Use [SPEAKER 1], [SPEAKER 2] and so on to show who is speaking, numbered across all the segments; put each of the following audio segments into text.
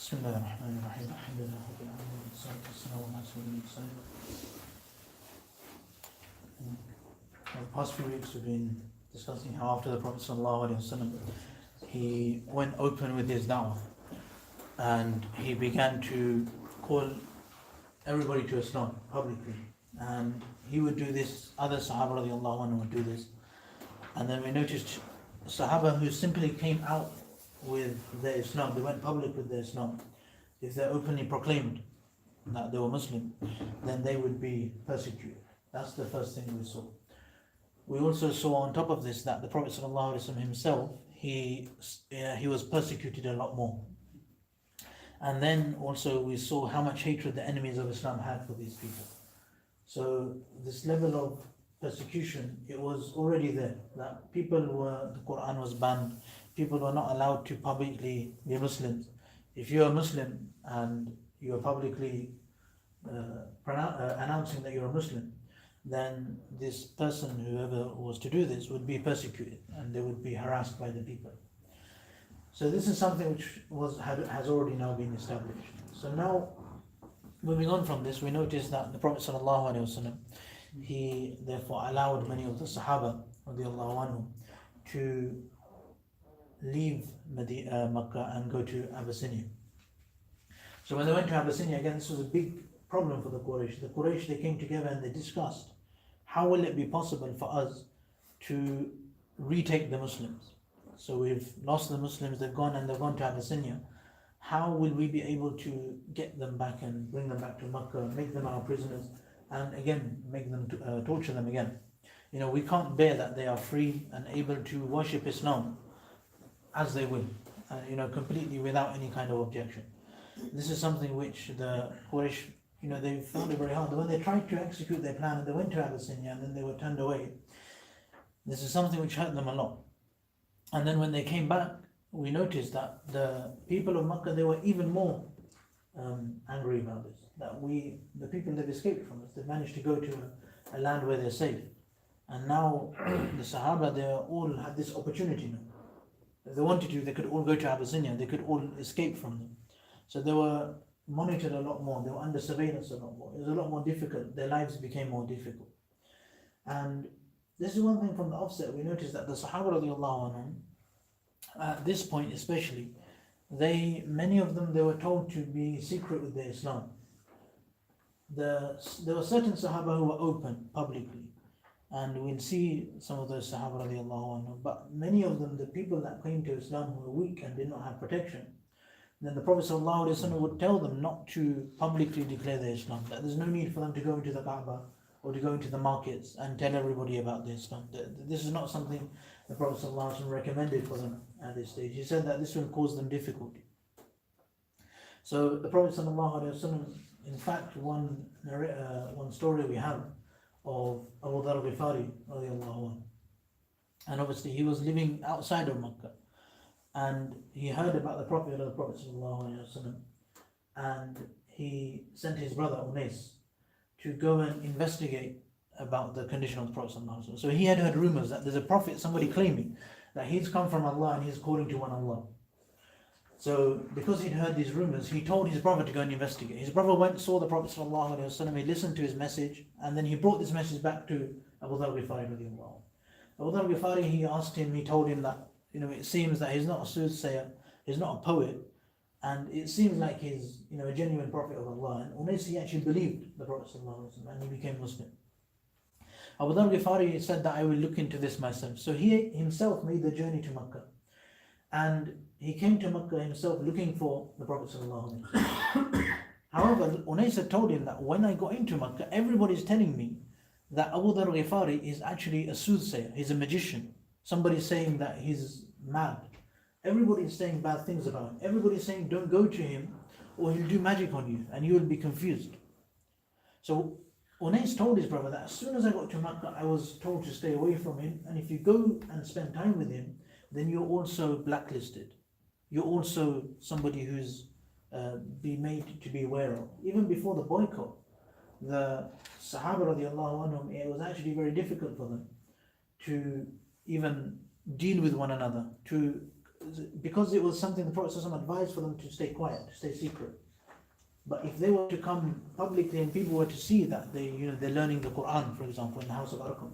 [SPEAKER 1] بسم الله الرحمن الرحيم الحمد لله رب العالمين والصلاة والسلام على رسول الله. For the past few weeks we've been discussing how after the Prophet ﷺ he went open with his da'wah and he began to call everybody to Islam publicly, and he would do this, other Sahaba radiallahu anhu would do this, and then we noticed Sahaba who simply came out with their Islam, they went public with their Islam, if they openly proclaimed that they were Muslim, then they would be persecuted. That's the first thing we saw. We also saw on top of this that the Prophet ﷺ himself, he was persecuted a lot more. And then also we saw how much hatred the enemies of Islam had for these people. So this level of persecution, it was already there, that the Quran was banned, people were not allowed to publicly be Muslims. If you're a Muslim and you're publicly announcing that you're a Muslim, then this person, whoever was to do this, would be persecuted and they would be harassed by the people. So this is something which has already now been established. So now, moving on from this, we notice that the Prophet ﷺ, he therefore allowed many of the Sahaba radiallahu anhu to leave Makkah and go to Abyssinia. So when they went to Abyssinia, again, this was a big problem for the Quraysh. The Quraysh, they came together and they discussed, how will it be possible for us to retake the Muslims? So we've lost the Muslims, they've gone to Abyssinia. How will we be able to get them back and bring them back to Makkah, make them our prisoners, and again, make them torture them again? We can't bear that they are free and able to worship Islam as they will, completely without any kind of objection. This is something which the Quraysh, they found it very hard. When they tried to execute their plan and they went to Abyssinia and then they were turned away, this is something which hurt them a lot. And then when they came back, we noticed that the people of Makkah, they were even more angry about this. That the people that escaped from us, they managed to go to a land where they're safe. And now the Sahaba, they all had this opportunity now. If they wanted to, they could all go to Abyssinia, they could all escape from them. So they were monitored a lot more, they were under surveillance a lot more. It was a lot more difficult, their lives became more difficult. And this is one thing from the offset, we noticed that the Sahaba radiallahu anhum, at this point especially, many of them, they were told to be secret with their Islam. There were certain Sahaba who were open publicly, and we'll see some of those Sahaba radiallahu anhum, but many of them, the people that came to Islam who were weak and did not have protection, then the Prophet ﷺ would tell them not to publicly declare their Islam, that there's no need for them to go into the Kaaba or to go into the markets and tell everybody about their Islam. This is not something the Prophet ﷺ recommended for them at this stage. He said that this will cause them difficulty. So the Prophet ﷺ, in fact, one story we have of Abu Dharr Ghifari radiallahu anhu, and obviously he was living outside of Makkah, and he heard about the Prophet ﷺ, and he sent his brother Unais to go and investigate about the condition of the Prophet ﷺ. So he had heard rumors that there's a prophet, somebody claiming that he's come from Allah and he's calling to one Allah. So because he'd heard these rumors, he told his brother to go and investigate. His brother went, saw the Prophet ﷺ, he listened to his message, and then he brought this message back to Abu Dharr Ghifari radiallahu anhu. Abu Dharr Ghifari, he told him that, it seems that he's not a soothsayer, he's not a poet, and it seems like he's, a genuine prophet of Allah. And Unais, he actually believed the Prophet ﷺ, and he became Muslim. Abu Dharr Ghifari said that I will look into this myself. So he himself made the journey to Makkah, and he came to Makkah himself looking for the Prophet ﷺ. However, Unais had told him that when I got into Makkah, everybody's telling me that Abu Dharr Ghifari is actually a soothsayer, he's a magician. Somebody's saying that he's mad. Everybody's saying bad things about him. Everybody's saying don't go to him or he'll do magic on you and you will be confused. So Unais told his brother that as soon as I got to Makkah, I was told to stay away from him, and if you go and spend time with him, then you're also blacklisted. You're also somebody who's be made to be aware of. Even before the boycott, the Sahaba radiallahu anhum, it was actually very difficult for them to even deal with one another, to because it was something the Prophet ﷺ advised for them to stay quiet, to stay secret. But if they were to come publicly and people were to see that they're learning the Quran, for example, in the house of Arqam,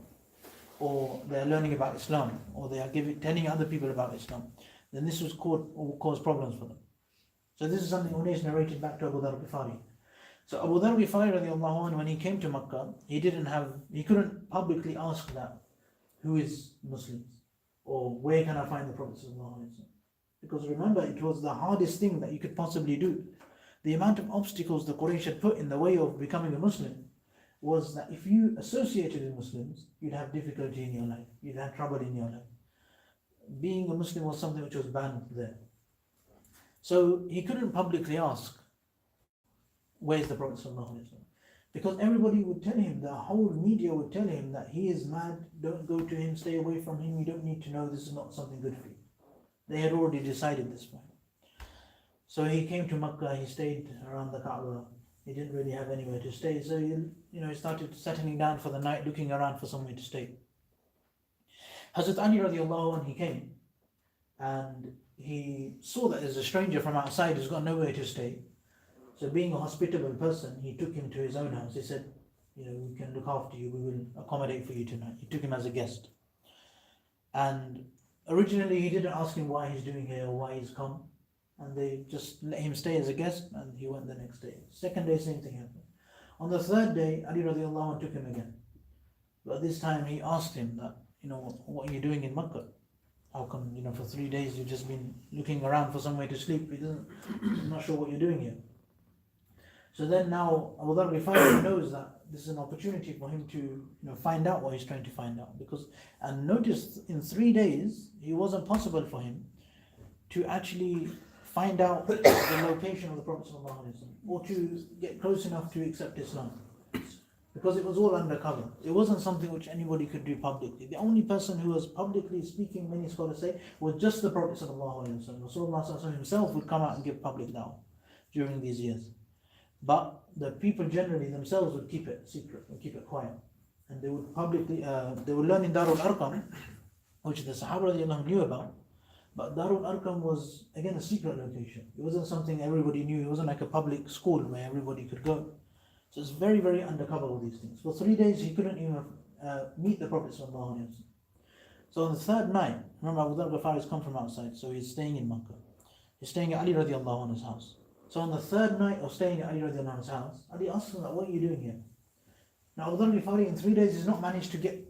[SPEAKER 1] or they're learning about Islam, or they are telling other people about Islam, then this would cause problems for them. So this is something Unais narrated back to Abu Dharr Ghifari. So Abu Dharr Ghifari radiallahu anhu, when he came to Makkah, he couldn't publicly ask that, who is Muslims? Or where can I find the Prophet sallallahu alaihi wasallam? Because remember, it was the hardest thing that you could possibly do. The amount of obstacles the Quraysh had put in the way of becoming a Muslim was that if you associated with Muslims, you'd have difficulty in your life, you'd have trouble in your life. Being a Muslim was something which was banned there. So he couldn't publicly ask, where's the Prophet sallallahu alaihi wasallam? Because everybody would tell him, the whole media would tell him that he is mad, don't go to him, stay away from him, you don't need to know, this is not something good for you. They had already decided this for him. So he came to Makkah, he stayed around the Kaaba, he didn't really have anywhere to stay, so he started settling down for the night, looking around for somewhere to stay. Hazrat Ali radiallahu anh, he came, and he saw that there's a stranger from outside who's got nowhere to stay. So being a hospitable person, he took him to his own house. He said, we can look after you, we will accommodate for you tonight. He took him as a guest. And originally he didn't ask him why he's doing here or why he's come. And they just let him stay as a guest, and he went the next day. Second day, same thing happened. On the third day, Ali radiallahu anh took him again. But this time he asked him that, what are you doing in Makkah? How come, for 3 days you've just been looking around for somewhere to sleep? I'm not sure what you're doing here. So then now Abu Dharr Ghifari knows that this is an opportunity for him to find out what he's trying to find out. And notice in 3 days, it wasn't possible for him to actually find out the location of the Prophet ﷺ, or to get close enough to accept Islam. Because it was all undercover. It wasn't something which anybody could do publicly. The only person who was publicly speaking, many scholars say, was just the Prophet ﷺ. Rasulullah himself would come out and give public da'wah during these years. But the people generally themselves would keep it secret, would keep it quiet. And they would publicly, they would learn in Darul Arqam, which the Sahaba radiallahu anh knew about. But Darul Arqam was, again, a secret location. It wasn't something everybody knew. It wasn't like a public school where everybody could go. So it's very, very undercover, all these things. For 3 days, he couldn't even meet the Prophet sallallahu alaihi wasallam. So on the third night, remember Abu Dharr Ghifari has come from outside, so he's staying in Makkah. He's staying at Ali radiallahu anhu's house. So on the third night of staying at Ali radiallahu anhu's house, Ali asks him, what are you doing here? Now Abu Dharr Ghifari in 3 days has not managed to get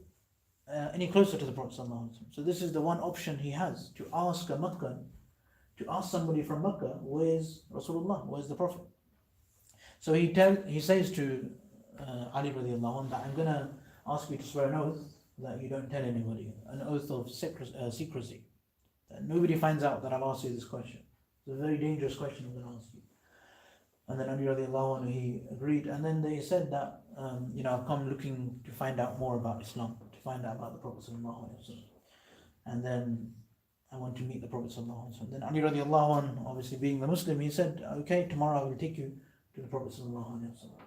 [SPEAKER 1] any closer to the Prophet sallallahu alaihi wasallam. So this is the one option he has, to ask a Makkah, to ask somebody from Makkah, where's Rasulullah, where's the Prophet? So he says to Ali radiallahu anhu that I'm going to ask you to swear an oath that you don't tell anybody, an oath of secrecy, that nobody finds out that I've asked you this question. It's a very dangerous question I'm going to ask you. And then Ali radiallahu anhu, he agreed, and then they said that I've come looking to find out more about Islam, to find out about the Prophet sallallahu alaihi wasallam, and then I want to meet the Prophet sallallahu alaihi wasallam. Then Ali radiallahu anhu, obviously being the Muslim, he said, okay, tomorrow I will take you to the Prophet sallallahu alaihi wasallam.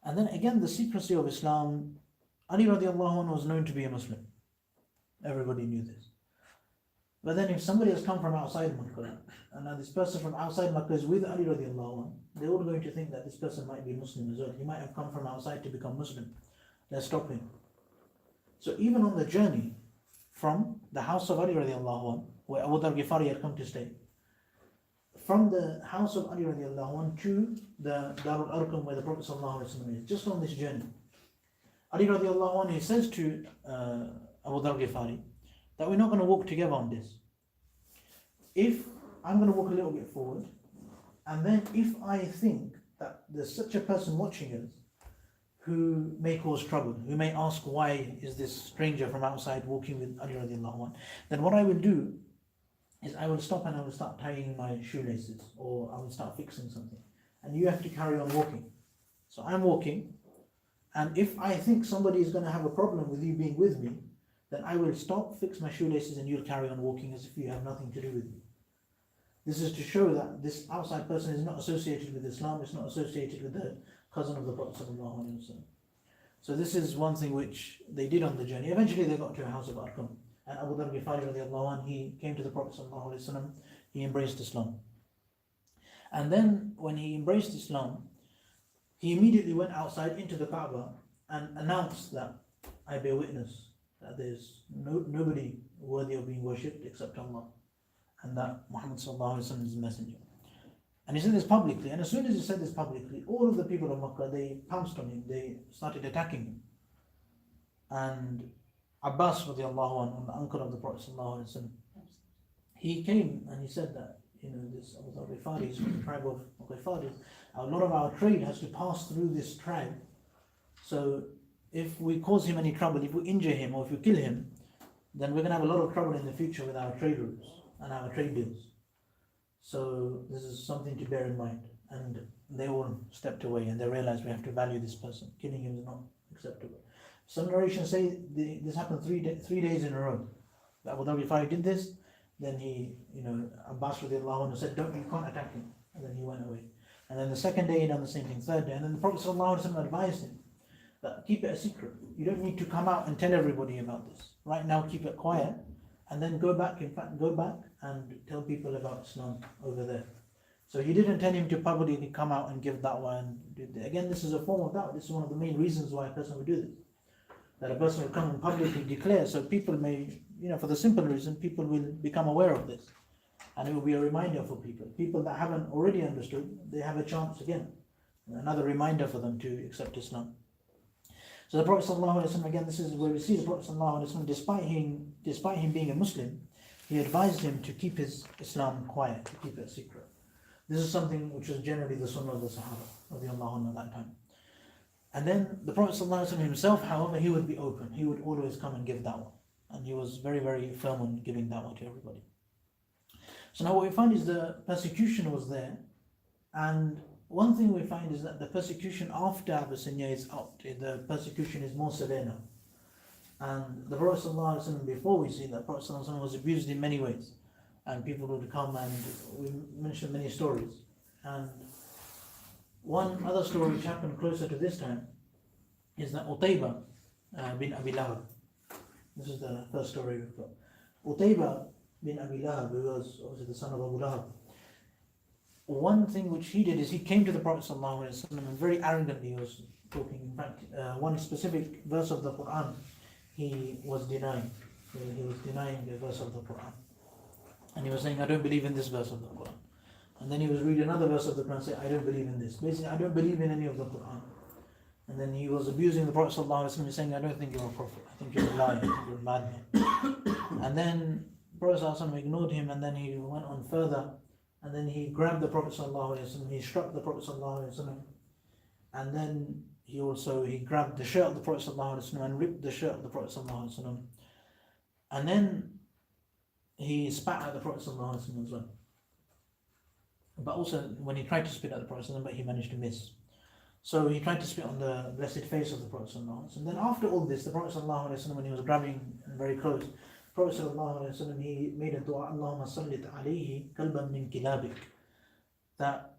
[SPEAKER 1] And then again, the secrecy of Islam, Ali radiallahu anhu was known to be a Muslim. Everybody knew this. But then if somebody has come from outside Makkah, and now this person from outside Makkah is with Ali radiallahu anhu, they're all going to think that this person might be Muslim as well. He might have come from outside to become Muslim. Let's stop him. So even on the journey from the house of Ali radiallahu anhu, where Abu Dharr Ghifari had come to stay, from the house of Ali radiallahu anhu to the Darul Arqam where the Prophet sallallahu alaihi wasallam is, just on this journey, Ali radiallahu anhu, he says to Abu Dharr Ghifari that we're not going to walk together on this. If I'm going to walk a little bit forward, and then if I think that there's such a person watching us who may cause trouble, who may ask why is this stranger from outside walking with Ali radiallahu anhu, then what I will do is I will stop and I will start tying my shoelaces, or I will start fixing something, and you have to carry on walking. So I'm walking, and if I think somebody is going to have a problem with you being with me, then I will stop, fix my shoelaces, and you'll carry on walking as if you have nothing to do with me. This is to show that this outside person is not associated with Islam, it's not associated with the cousin of the Prophet sallallahu alaihi wasallam. So this is one thing which they did on the journey. Eventually they got to a house of Arqam, and Abu Dharr Ghifari radiallahu anhu, he came to the Prophet sallallahu alaihi wasallam, he embraced Islam. And then when he embraced Islam, he immediately went outside into the Kaaba and announced that I bear witness that there's nobody worthy of being worshipped except Allah, and that Muhammad sallallahu alaihi wasallam is the messenger. And he said this publicly, and as soon as he said this publicly, all of the people of Makkah, they pounced on him, they started attacking him. And Abbas radiallahu anhu, the uncle of the Prophet sallallahu alaihi wasallam, he came and he said that, this Abu Dharr Ghifari is from the tribe of Ghifari. A lot of our trade has to pass through this tribe. So if we cause him any trouble, if we injure him or if we kill him, then we're going to have a lot of trouble in the future with our trade routes and our trade deals. So this is something to bear in mind. And they all stepped away and they realized we have to value this person. Killing him is not acceptable. Some narrations say this happened 3 days in a row. Abu Dharr Ghifari did this, then he, Abbas radiallahu anhu said, you can't attack him. And then he went away. And then the second day he done the same thing, third day. And then the Prophet sallallahu alaihi wasallam advised him that keep it a secret. You don't need to come out and tell everybody about this. Right now keep it quiet and then go back and tell people about Islam over there. So he didn't tell him to publicly come out and give da'wah and do that. Again, this is a form of da'wah. This is one of the main reasons why a person would do this. That a person will come and publicly declare, so people may, for the simple reason, people will become aware of this. And it will be a reminder for people. People that haven't already understood, they have a chance again. Another reminder for them to accept Islam. So the Prophet ﷺ, again, this is where we see the Prophet ﷺ, despite him being a Muslim, he advised him to keep his Islam quiet, to keep it secret. This is something which was generally the sunnah of the Sahaba radiallahu anhu at that time. And then the Prophet ﷺ himself, however, he would be open. He would always come and give da'wah. And he was very, very firm on giving da'wah to everybody. So now what we find is the persecution was there. And one thing we find is that the persecution after Abyssinia is out. The persecution is more severe now. And the Prophet ﷺ, before we see that, Prophet ﷺ was abused in many ways. And people would come, and we mentioned many stories. And one other story which happened closer to this time is that Utayba bin Abi Lahab. This is the first story we've got. Utayba bin Abi Lahab, who was obviously the son of Abu Lahab. One thing which he did is he came to the Prophet ﷺ and very arrogantly was talking. In fact, one specific verse of the Quran he was denying. He was denying a verse of the Quran. And he was saying, I don't believe in this verse of the Quran. And then he was reading another verse of the Quran, saying, I don't believe in this. Basically, I don't believe in any of the Quran. And then he was abusing the Prophet ﷺ, saying, I don't think you're a prophet. I think you're a liar. I think you're a madman. And then the Prophet ﷺ ignored him, and then he went on further. And then he grabbed the Prophet ﷺ, he struck the Prophet ﷺ. And then he grabbed the shirt of the Prophet ﷺ and ripped the shirt of the Prophet ﷺ. And then he spat at the Prophet ﷺ as well. But also when he tried to spit at the Prophet ﷺ, but he managed to miss. So he tried to spit on the blessed face of the Prophet ﷺ. And then after all this, the Prophet ﷺ, when he was grabbing very close, the Prophet ﷺ, he made a dua, Allahumma sallit alayhi kalban min kilabik. That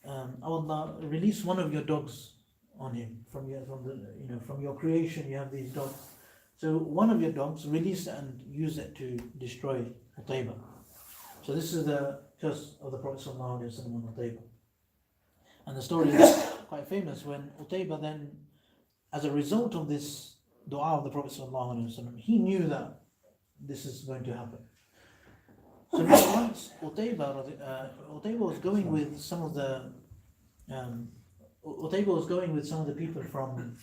[SPEAKER 1] oh Allah, release one of your dogs on him. From your creation you have these dogs. So one of your dogs, release it and use it to destroy Utayba. So this is the curse of the Prophet ﷺ on Utayba. And the story is quite famous when Utayba then, as a result of this dua of the Prophet ﷺ, he knew that this is going to happen. So now once Utayba was going with some of the people from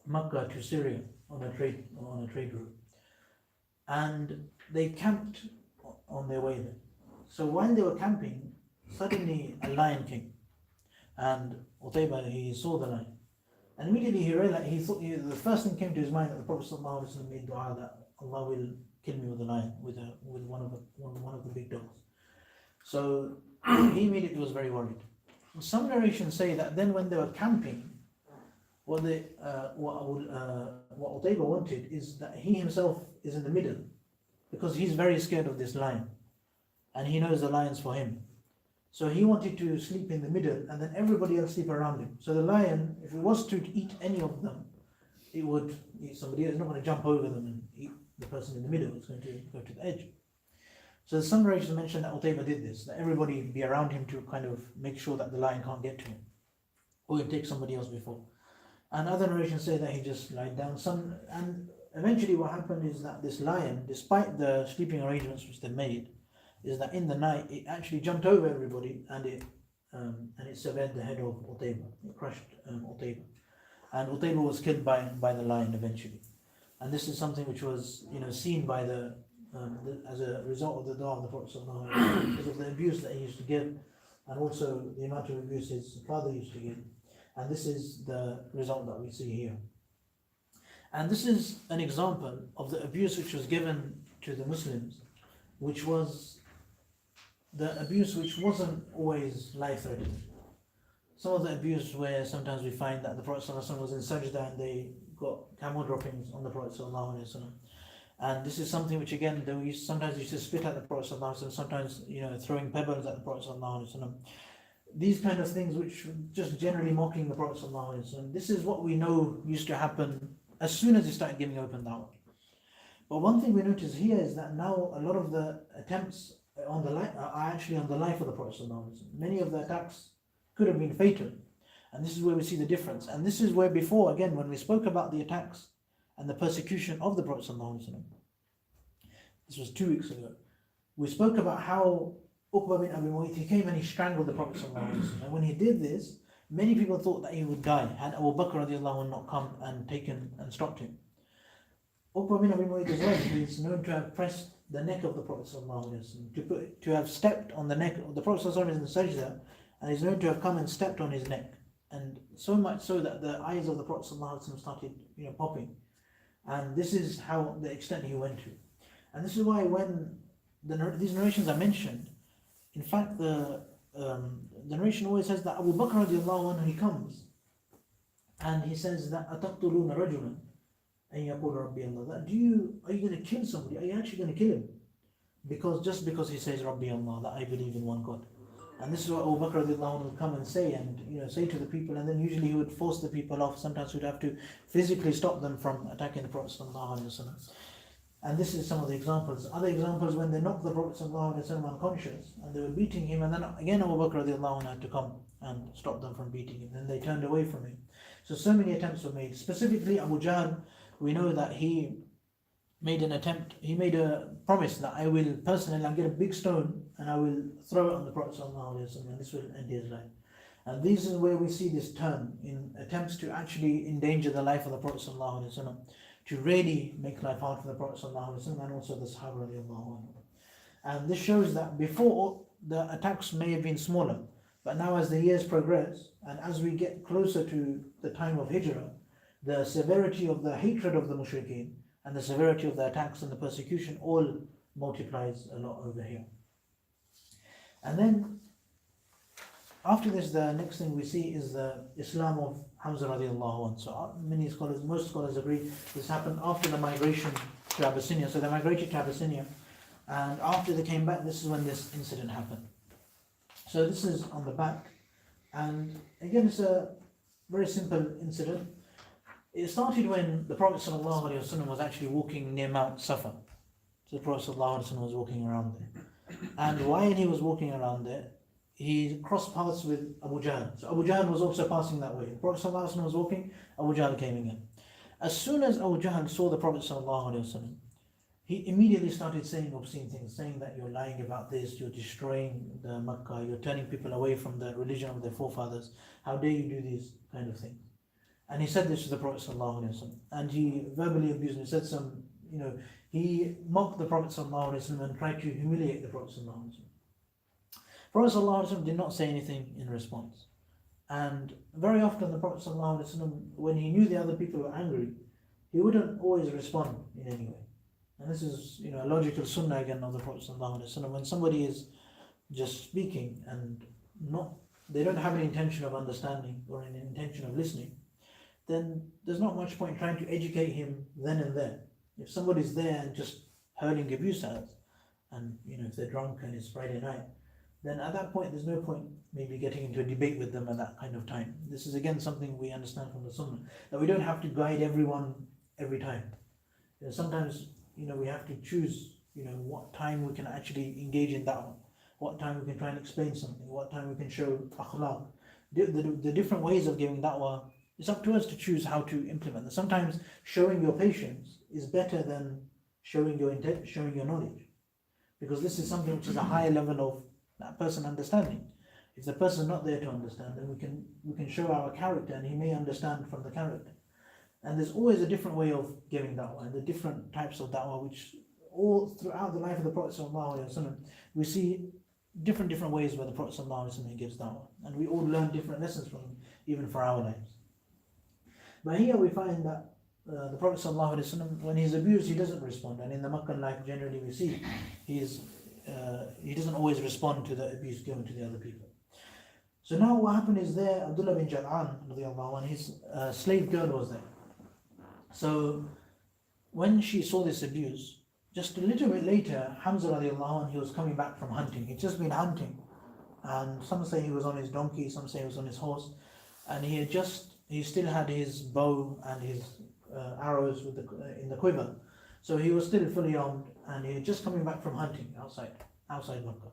[SPEAKER 1] Makkah to Syria on a trade route, and they camped on their way there. So while they were camping, suddenly a lion came, and Utayba, he saw the lion, and immediately he realized, the first thing came to his mind that the Prophet ﷺ made dua that Allah will kill me with a lion, with one of the big dogs. So he immediately was very worried. Some narrations say that then when they were camping, what Utayba wanted is that he himself is in the middle, because he's very scared of this lion, and he knows the lion's for him. So he wanted to sleep in the middle, and then everybody else sleep around him. So the lion, if it was to eat any of them, it would eat somebody else. It's not going to jump over them and eat the person in the middle is going to go to the edge. So some narrations mention that Utayba did this, that everybody be around him to kind of make sure that the lion can't get to him, or he'll take somebody else before. And other narrations say that he just lied down. And eventually what happened is that this lion, despite the sleeping arrangements which they made, is that in the night it actually jumped over everybody and it severed the head of Utayba. It crushed Utayba. And Utayba was killed by the lion eventually. And this is something which was seen by as a result of the dua of the Prophet ﷺ, because of the abuse that he used to give, and also the amount of abuse his father used to give. And this is the result that we see here. And this is an example of the abuse which was given to the Muslims, which was the abuse which wasn't always life-threatening. Some of the abuse where sometimes we find that the Prophet ﷺ was in sajda and they got camel droppings on the Prophet ﷺ. And this is something which again, they sometimes used to spit at the Prophet ﷺ, sometimes throwing pebbles at the Prophet ﷺ. These kind of things which just generally mocking the Prophet ﷺ. This is what we know used to happen as soon as he started giving open da'wah. But one thing we notice here is that now a lot of the attempts on the life are actually on the life of the Prophet ﷺ. Many of the attacks could have been fatal. And this is where we see the difference. And this is where before, again, when we spoke about the attacks and the persecution of the Prophet ﷺ, this was 2 weeks ago, we spoke about how Uqba bin Abi Mu'ayth, he came and he strangled the Prophet ﷺ. And when he did this, many people thought that he would die had Abu Bakr radiallahu anhu not come and taken and stopped him. Uqba bin Abi Mu'ayth as well, he is known to have pressed the neck of the Prophet ﷺ, to have stepped on the neck of the Prophet ﷺ in the sajda, and he's known to have come and stepped on his neck. And so much so that the eyes of the Prophet ﷺ started popping. And this is how the extent he went to. And this is why when these narrations are mentioned, in fact the narration always says that Abu Bakr radiallahu anhu, he comes and he says that أَتَقْتُلُونَ رَجُلًا أَن يَقُولَ رَبِّيَ اللَّهُ, that are you going to kill somebody? Are you actually going to kill him? Just because he says Rabbi Allah, that I believe in one God. And this is what Abu Bakr radiallahu anhu would come and say, and say to the people, and then usually he would force the people off. Sometimes he would have to physically stop them from attacking the Prophet sallallahu alaihi wasallam. And this is some of the examples. Other examples, when they knocked the Prophet sallallahu alaihi wasallam unconscious and they were beating him, and then again Abu Bakr radiallahu anhu had to come and stop them from beating him. Then they turned away from him. So many attempts were made. Specifically Abu Jahl, we know that he made an attempt, he made a promise that I will personally, I'll get a big stone and I will throw it on the Prophet ﷺ, and this will end his life. And this is where we see this turn in attempts to actually endanger the life of the Prophet ﷺ, to really make life hard for the Prophet ﷺ and also the Sahaba radiallahu anhu. And this shows that before the attacks may have been smaller, but now as the years progress and as we get closer to the time of Hijrah, the severity of the hatred of the mushrikeen and the severity of the attacks and the persecution all multiplies a lot over here. And then after this, the next thing we see is the Islam of Hamza radiallahu anhu. So most scholars agree this happened after the migration to Abyssinia. So they migrated to Abyssinia, and after they came back, this is when this incident happened. So this is on the back, and again it's a very simple incident. It started when the Prophet ﷺ was actually walking near Mount Safa. So the Prophet ﷺ was walking around there. And while he was walking around there, he crossed paths with Abu Jahl. So Abu Jahl was also passing that way. The Prophet ﷺ was walking, Abu Jahl came again. As soon as Abu Jahl saw the Prophet ﷺ, he immediately started saying obscene things, saying that you're lying about this, you're destroying the Makkah, you're turning people away from the religion of their forefathers. How dare you do these kind of things? And he said this to the Prophet ﷺ, and he verbally abused him. He said he mocked the Prophet ﷺ and tried to humiliate the Prophet ﷺ. Prophet ﷺ did not say anything in response. And very often the Prophet ﷺ, when he knew the other people were angry, he wouldn't always respond in any way. And this is a logical sunnah again of the Prophet ﷺ. When somebody is just speaking and they don't have an intention of understanding or an intention of listening, then there's not much point trying to educate him then and there. If somebody's there and just hurling abuse at us, and if they're drunk and it's Friday night, then at that point there's no point maybe getting into a debate with them at that kind of time. This is again something we understand from the Sunnah, that we don't have to guide everyone every time. Sometimes we have to choose, what time we can actually engage in da'wah, what time we can try and explain something, what time we can show akhlaq. The different ways of giving da'wah, it's up to us to choose how to implement them. Sometimes showing your patience is better than showing your knowledge, because this is something which is a higher level of that person understanding. If the person is not there to understand, then we can show our character, and he may understand from the character. And there's always a different way of giving da'wah, and the different types of da'wah, which all throughout the life of the Prophet ﷺ, we see different ways where the Prophet ﷺ gives da'wah, and we all learn different lessons from him, even for our lives. But here we find that the Prophet ﷺ, when he's abused, he doesn't respond, and in the Meccan life generally we see he doesn't always respond to the abuse given to the other people. So now what happened is there, Abdullah bin Jad'an, his slave girl was there. So when she saw this abuse, just a little bit later, Hamza radiallahu anh, he was coming back from hunting. He'd just been hunting, and some say he was on his donkey, some say he was on his horse, and he still had his bow and his arrows in the quiver. So he was still fully armed, and he was just coming back from hunting outside Makkah.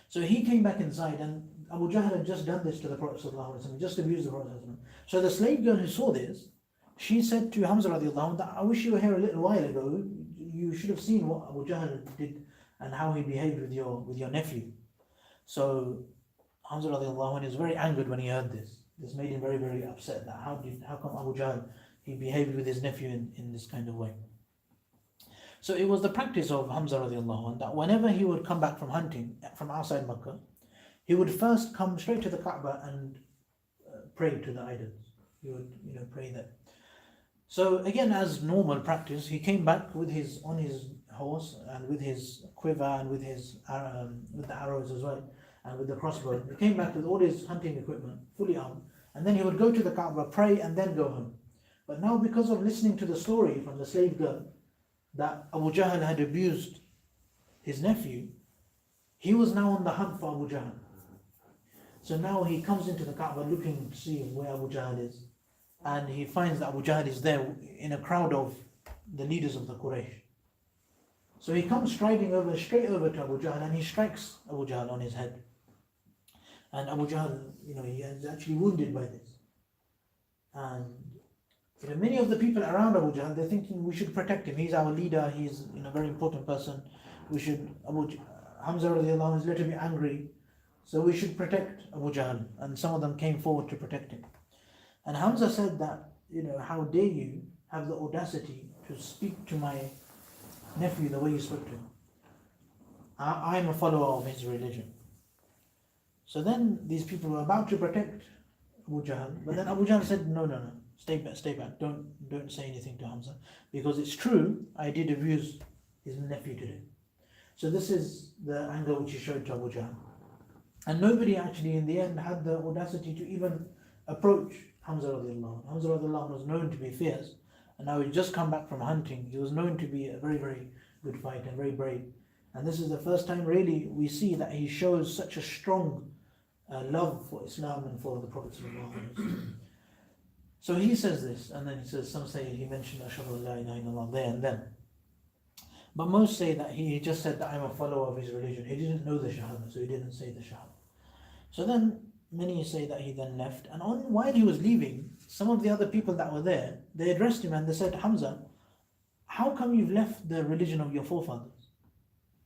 [SPEAKER 1] So he came back inside, and Abu Jahl had just done this to the Prophet ﷺ, just abused the Prophet ﷺ. So the slave girl who saw this, she said to Hamza radiallahu anh, I wish you were here a little while ago. You should have seen what Abu Jahl did and how he behaved with your nephew. So Hamza radiallahu anh is very angered when he heard this. This made him very, very upset, that how come Abu Jahl, he behaved with his nephew in this kind of way. So it was the practice of Hamza radiallahu anh that whenever he would come back from hunting from outside Makkah, he would first come straight to the Kaaba and pray to the idols. He would pray there. So again, as normal practice, he came back on his horse and with his quiver and with the arrows as well, and with the crossbow. He came back with all his hunting equipment, fully armed, and then he would go to the Kaaba, pray, and then go home. But now, because of listening to the story from the slave girl that Abu Jahl had abused his nephew, he was now on the hunt for Abu Jahl. So now he comes into the Kaaba looking to see where Abu Jahl is, and he finds that Abu Jahl is there in a crowd of the leaders of the Quraysh. So he comes striding straight over to Abu Jahl, and he strikes Abu Jahl on his head. And Abu Jahl, he is actually wounded by this. And many of the people around Abu Jahl, they're thinking we should protect him. He's our leader. He's a very important person. Hamza radiallahu anh is a little bit angry, so we should protect Abu Jahl. And some of them came forward to protect him. And Hamza said that, how dare you have the audacity to speak to my nephew the way you spoke to him. I'm a follower of his religion. So then these people were about to protect Abu Jahl, but then Abu Jahl said, no, stay back, don't say anything to Hamza, because it's true, I did abuse his nephew today. So this is the anger which he showed to Abu Jahl. And nobody actually in the end had the audacity to even approach Hamza radiallahu anh. Hamza radiallahu anh was known to be fierce, and now he'd just come back from hunting. He was known to be a very, very good fighter and very brave. And this is the first time really we see that he shows such a strong love for Islam and for the Prophet sallallahu alaihi wasallam. So he says this, and then he says, some say he mentioned Ashhadu an la ilaha illallah there and then. But most say that he just said that I'm a follower of his religion. He didn't know the Shahada, so he didn't say the Shahada. So then many say that he then left, and while he was leaving, some of the other people that were there, they addressed him and they said, Hamza, how come you've left the religion of your forefathers?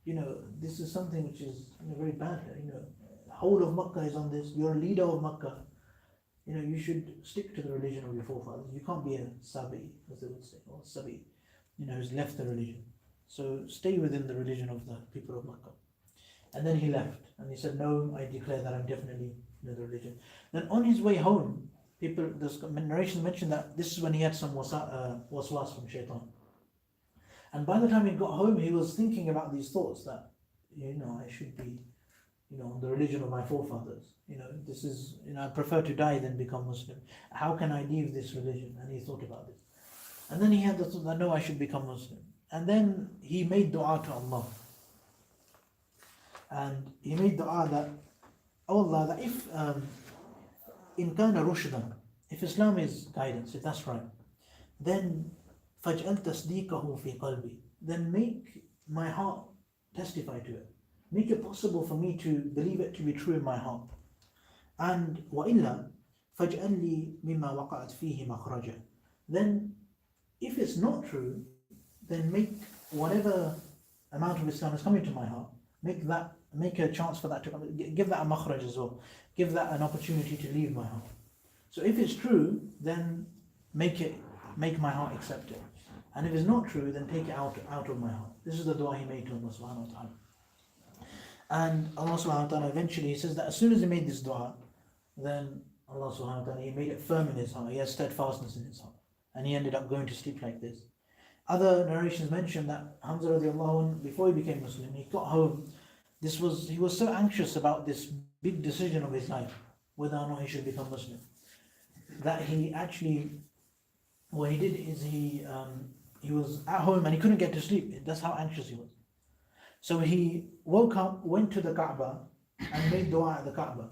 [SPEAKER 1] This is something which is very bad. The whole of Makkah is on this. You're a leader of Makkah. You should stick to the religion of your forefathers. You can't be a Sabi, as they would say, or Sabi, who's left the religion. So stay within the religion of the people of Makkah. And then he left, and he said, no, I declare that I'm definitely in the religion. Then on his way home, the narration mentioned that this is when he had some waswas from shaitan. And by the time he got home, he was thinking about these thoughts that, I should be, on the religion of my forefathers. This is, I prefer to die than become Muslim. How can I leave this religion? And he thought about this. And then he had the thought that, no, I should become Muslim. And then he made dua to Allah. And he made dua that, oh Allah, that if in kana rushdan, if Islam is guidance, if that's right, then فَاجْعَلْ تَصْدِيقَهُ فِي قَلْبِي. Then make my heart testify to it. Make it possible for me to believe it to be true in my heart. And وَإِلَّا فَاجْعَلْ لِي مِمَّا وَقَعَتْ فِيهِ مَخْرَجًا. Then if it's not true, then make whatever amount of Islam is coming to my heart, make a chance for that to come, give that a makhraj as well, give that an opportunity to leave my heart. So if it's true, then make my heart accept it. And if it's not true, then take it out of my heart. This is the dua he made to Allah subhanahu wa ta'ala. And Allah subhanahu wa ta'ala eventually, he says that as soon as he made this dua, then Allah subhanahu wa ta'ala, he made it firm in his heart. He has steadfastness in his heart. And he ended up going to sleep like this. Other narrations mention that Hamza radiallahu anh, before he became Muslim, he got home. He was so anxious about this big decision of his life, whether or not he should become Muslim, that he actually, what he did is he was at home and he couldn't get to sleep. That's how anxious he was. So he woke up, went to the Kaaba and made dua at the Kaaba.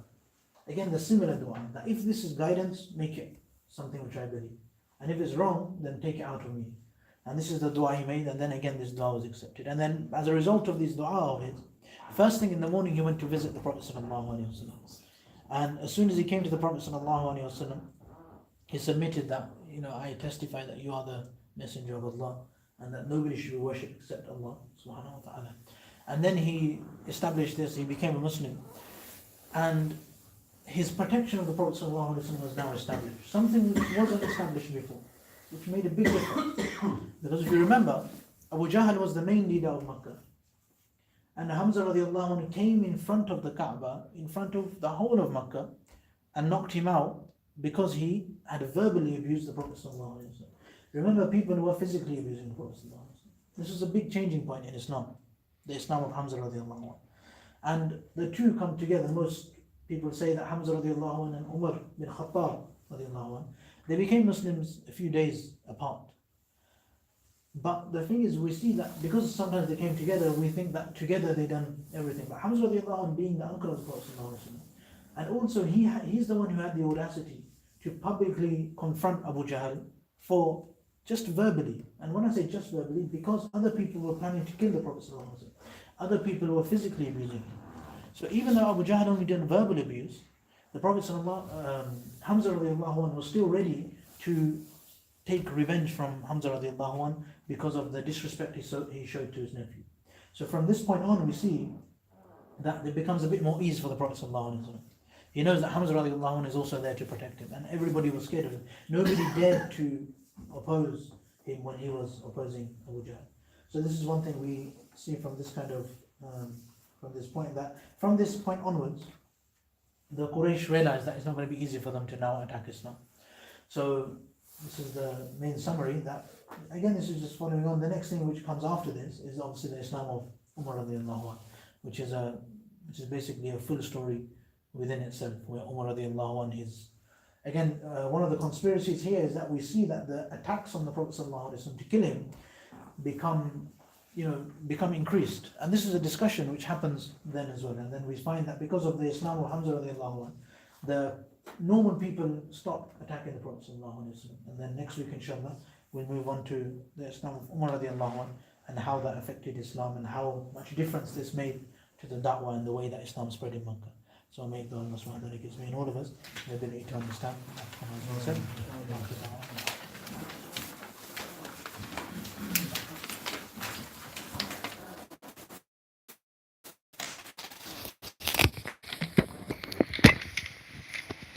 [SPEAKER 1] Again, the similar dua, that if this is guidance, make it something which I believe. And if it's wrong, then take it out of me. And this is the dua he made, and then again this dua was accepted. And then as a result of this dua of his, first thing in the morning he went to visit the Prophet ﷺ. And as soon as he came to the Prophet ﷺ, he submitted that, I testify that you are the messenger of Allah and that nobody should be worshipped except Allah subhanahu wa ta'ala. And then he established this, he became a Muslim. And his protection of the Prophet ﷺ was now established. Something which wasn't established before, which made a big difference. Because if you remember, Abu Jahl was the main leader of Makkah. And Hamza radiallahu anhu came in front of the Kaaba, in front of the whole of Makkah, and knocked him out because he had verbally abused the Prophet sallallahu alaihi wasallam. Remember, people who were physically abusing the Prophet sallallahu alaihi wasallam. This was a big changing point in Islam, the Islam of Hamza radiallahu anhu. And the two come together. Most people say that Hamza radiallahu anhu and Umar bin Khattab radiallahu anhu, they became Muslims a few days apart. But the thing is, we see that because sometimes they came together, we think that together they done everything. But Hamza radiallahu anhu, being the uncle of the Prophet sallallahu alaihi wasallam, and also he's the one who had the audacity to publicly confront Abu Jahl for just verbally. And when I say just verbally, because other people were planning to kill the Prophet sallallahu alaihi wasallam, other people were physically abusing him. So even though Abu Jahl only did verbal abuse, the Prophet Hamza radiallahu anhu was still ready to take revenge from Hamza radiallahu anhu because of the disrespect he showed to his nephew. So from this point on, we see that it becomes a bit more ease for the Prophet sallallahu alaihi wasallam. He knows that Hamza radiallahu anhu is also there to protect him, and everybody was scared of him. Nobody dared to oppose him when he was opposing Abu Jahl. So this is one thing we see from this kind of from this point onwards, the Quraysh realized that it's not going to be easy for them to now attack Islam. So this is the main summary. That again, this is just following on. The next thing which comes after this is obviously the Islam of Umar radiallahu anhu, which is basically a full story within itself, where Umar radiallahu anhu is. Again, one of the conspiracies here is that we see that the attacks on the Prophet sallallahu alaihi wasallam to kill him become increased. And this is a discussion which happens then as well. And then we find that because of the Islam of Hamza radiallahu anhu, the normal people stop attacking the Prophet sallallahu alaihi wasallam. And then next week, inshallah, we'll move on to the Islam of Umar radiallahu anhu and how that affected Islam and how much difference this made to the da'wah and the way that Islam spread in Makkah. So may God subhanahu wa ta'ala gives me and all of us the ability to understand what has been said.